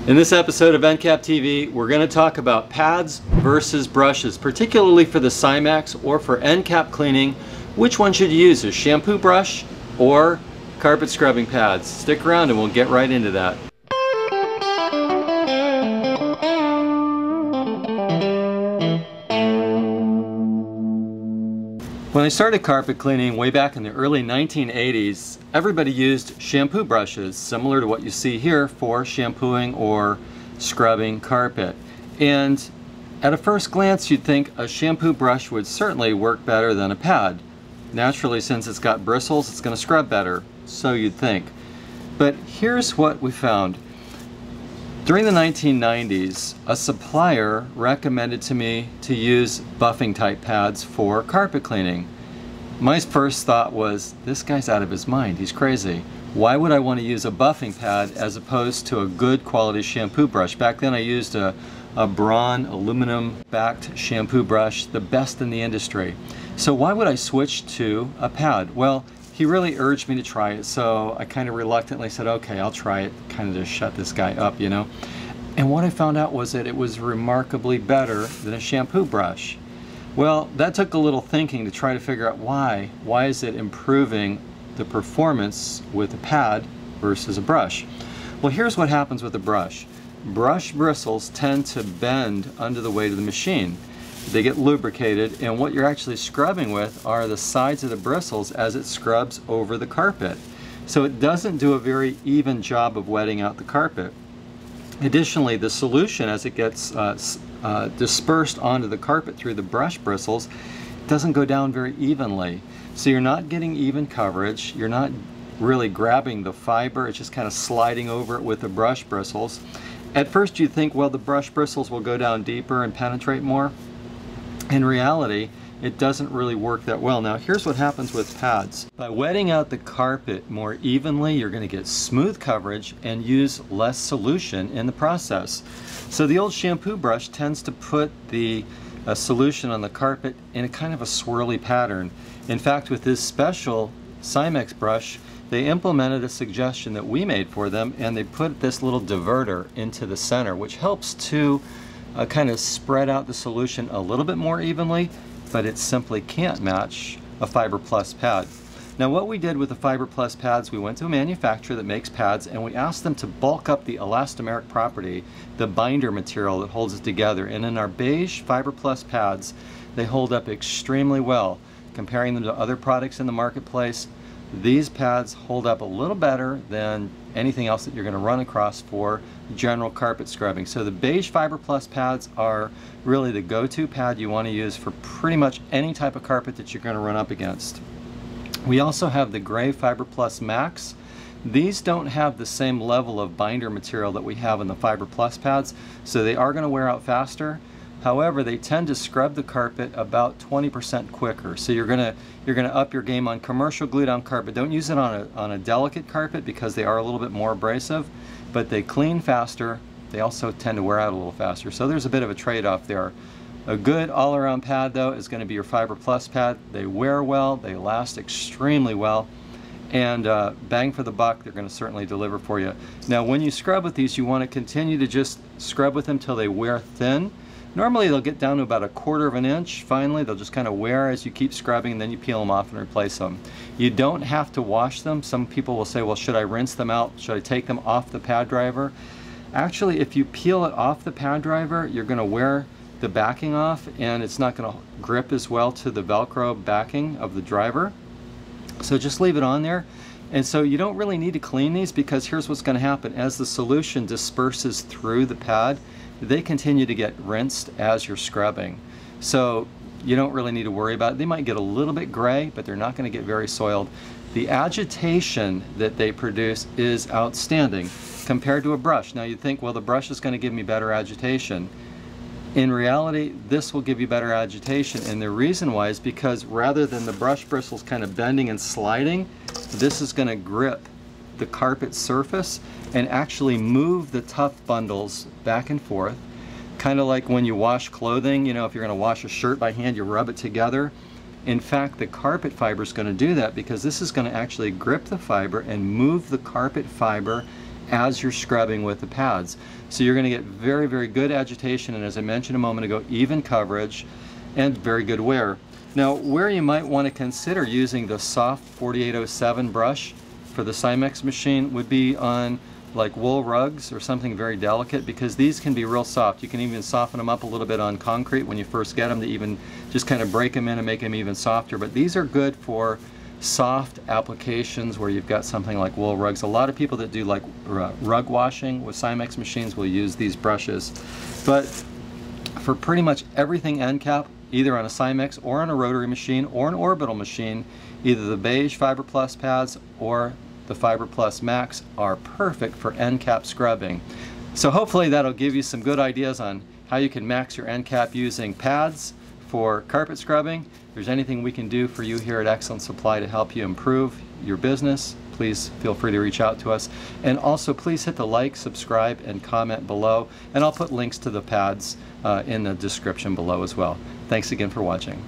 In this episode of Encap TV, we're going to talk about pads versus brushes, particularly for the Cymax or for Encap cleaning. Which one should you use, a shampoo brush or carpet scrubbing pads? Stick around and we'll get right into that. When I started carpet cleaning way back in the early 1980s, everybody used shampoo brushes, similar to what you see here for shampooing or scrubbing carpet. And at a first glance, you'd think a shampoo brush would certainly work better than a pad. Naturally, since it's got bristles, it's going to scrub better, so you'd think. But here's what we found. During the 1990s, a supplier recommended to me to use buffing type pads for carpet cleaning. My first thought was, this guy's out of his mind, he's crazy. Why would I want to use a buffing pad as opposed to a good quality shampoo brush? Back then I used a Braun aluminum backed shampoo brush, the best in the industry. So why would I switch to a pad? Well, he really urged me to try it, so I kind of reluctantly said, okay, I'll try it, kind of just shut this guy up, you know. And what I found out was that it was remarkably better than a shampoo brush. Well, that took a little thinking to try to figure out why. Why is it improving the performance with a pad versus a brush? Well, here's what happens with a brush. Brush bristles tend to bend under the weight of the machine. They get lubricated, and what you're actually scrubbing with are the sides of the bristles as it scrubs over the carpet. So it doesn't do a very even job of wetting out the carpet. Additionally, the solution, as it gets dispersed onto the carpet through the brush bristles, doesn't go down very evenly. So you're not getting even coverage, you're not really grabbing the fiber, it's just kind of sliding over it with the brush bristles. At first you'd think, well, the brush bristles will go down deeper and penetrate more. In reality, it doesn't really work that well. Now, here's what happens with pads. By wetting out the carpet more evenly, you're going to get smooth coverage and use less solution in the process. So the old shampoo brush tends to put the solution on the carpet in a kind of a swirly pattern. In fact, with this special Cymax brush, they implemented a suggestion that we made for them, and they put this little diverter into the center, which helps to kind of spread out the solution a little bit more evenly, but it simply can't match a FiberPlus pad. Now, what we did with the FiberPlus pads, we went to a manufacturer that makes pads and we asked them to bulk up the elastomeric property, the binder material that holds it together. And in our beige FiberPlus pads, they hold up extremely well. Comparing them to other products in the marketplace, these pads hold up a little better than anything else that you're going to run across for general carpet scrubbing. So the beige FiberPlus pads are really the go-to pad you want to use for pretty much any type of carpet that you're going to run up against. We also have the gray FiberPlus Max. These don't have the same level of binder material that we have in the FiberPlus pads, so they are going to wear out faster. However, they tend to scrub the carpet about 20% quicker. So you're gonna up your game on commercial glue down carpet. Don't use it on a delicate carpet because they are a little bit more abrasive, but they clean faster. They also tend to wear out a little faster. So there's a bit of a trade-off there. A good all-around pad though is going to be your FiberPlus pad. They wear well, they last extremely well, and bang for the buck, they're going to certainly deliver for you. Now, when you scrub with these, you want to continue to just scrub with them till they wear thin. Normally they'll get down to about 1/4 of an inch. Finally, they'll just kind of wear as you keep scrubbing, and then you peel them off and replace them. You don't have to wash them. Some people will say, well, should I rinse them out? Should I take them off the pad driver? Actually, if you peel it off the pad driver, you're going to wear the backing off, and it's not going to grip as well to the Velcro backing of the driver. So just leave it on there. And so you don't really need to clean these, because here's what's going to happen. As the solution disperses through the pad, they continue to get rinsed as you're scrubbing. So you don't really need to worry about it. They might get a little bit gray, but they're not going to get very soiled. The agitation that they produce is outstanding compared to a brush. Now you'd think, well, the brush is going to give me better agitation. In reality, this will give you better agitation, and the reason why is because rather than the brush bristles kind of bending and sliding, this is going to grip the carpet surface and actually move the tough bundles back and forth, kind of like when you wash clothing. You know, if you're going to wash a shirt by hand, you rub it together. In fact, the carpet fiber is going to do that, because this is going to actually grip the fiber and move the carpet fiber as you're scrubbing with the pads. So you're going to get very, very good agitation, and as I mentioned a moment ago, even coverage and very good wear. Now, where you might want to consider using the soft 4807 brush for the Cymex machine would be on like wool rugs or something very delicate, because these can be real soft. You can even soften them up a little bit on concrete when you first get them to even just kind of break them in and make them even softer. But these are good for soft applications where you've got something like wool rugs. A lot of people that do like rug washing with Cymex machines will use these brushes. But for pretty much everything Encap, either on a Cymex or on a rotary machine or an orbital machine, either the beige FiberPlus pads or the FiberPlus Max are perfect for Encap scrubbing. So hopefully that'll give you some good ideas on how you can max your Encap using pads for carpet scrubbing. If there's anything we can do for you here at Excellent Supply to help you improve your business, please feel free to reach out to us. And also please hit the like, subscribe, and comment below. And I'll put links to the pads in the description below as well. Thanks again for watching.